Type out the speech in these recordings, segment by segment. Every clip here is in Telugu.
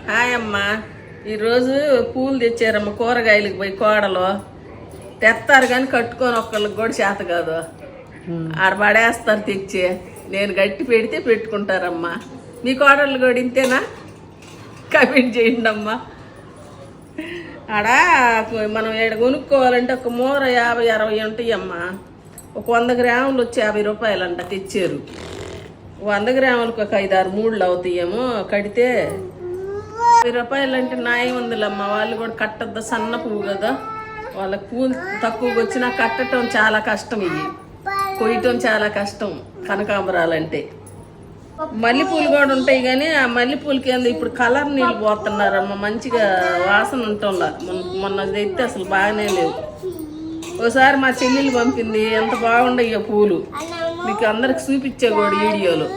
హాయ్ అమ్మ. ఈరోజు పూలు తెచ్చారమ్మ కూరగాయలకు పోయి కోడలు తెస్తారు కానీ కట్టుకొని ఒక్కళ్ళకి కూడా చేత కాదు. ఆడ పడేస్తారు తెచ్చి. నేను గట్టి పెడితే పెట్టుకుంటారమ్మా. మీ కోడళ్ళు కూడా ఇంతేనా? కమెంట్ చేయండి అమ్మా. ఆడ మనం ఏడ కొనుక్కోవాలంటే ఒక మూర 50-60 ఉంటాయి అమ్మా. ఒక 100 గ్రాములు వచ్చి 50 రూపాయలంట తెచ్చారు. 100 గ్రాములకు ఒక 5-6 మూడులు అవుతాయేమో కడితే 50 రూపాయలు అంటే న్యాయం ఉందిలమ్మా. వాళ్ళు కూడా కట్టద్ద సన్న పువ్వు కదా, వాళ్ళకి పూలు తక్కువగా వచ్చినా కట్టడం చాలా కష్టం. ఇవి కొయ్యటం చాలా కష్టం. కనకాంబరాలంటే మల్లెపూలు కూడా ఉంటాయి కానీ ఆ మల్లెపూల కింద ఇప్పుడు కలర్ నీళ్ళు పోతున్నారమ్మ. మంచిగా వాసన ఉండటంలా. మొన్న తెస్తే అసలు బాగానే లేవు. ఒకసారి మా చెల్లెలు పంపింది, ఎంత బాగుండయ్యో పూలు. మీకు అందరికి చూపించే కూడా వీడియోలో.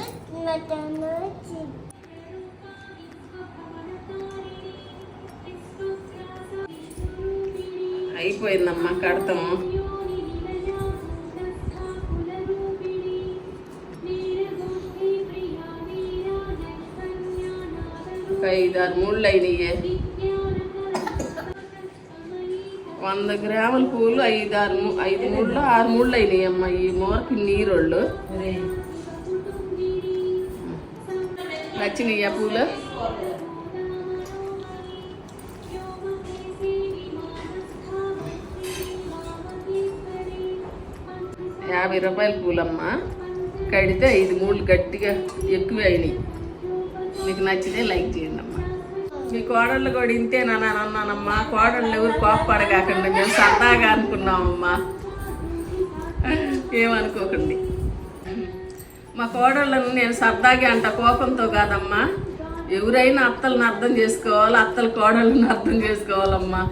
అయిపోయిందమ్మా కడతాము. ఒక 5-6 మూళ్ళు అయినాయి. 100 గ్రాముల పూలు 5 మూళ్ళు 6 మూళ్ళు అయినాయి అమ్మ. ఈ మూరకి నీరోళ్ళు నచ్చినాయి పూలు. ₹50 పూలమ్మా. కడితే 5 మూళ్ళు గట్టిగా ఎక్కువ అయినాయి. మీకు నచ్చితే లైక్ చేయండి అమ్మా. మీ కోడళ్ళు కూడా ఇంతేనా అన్నానమ్మా. కోడళ్ళు ఎవరు కోపపడగాకండి, మేము సరదాగా అనుకున్నామమ్మా, ఏమనుకోకండి. మా కోడళ్ళను నేను సరదాగా అంట, కోపంతో కాదమ్మా. ఎవరైనా అత్తలను అర్థం చేసుకోవాలి, అత్తలు కోడళ్ళని అర్థం చేసుకోవాలమ్మా.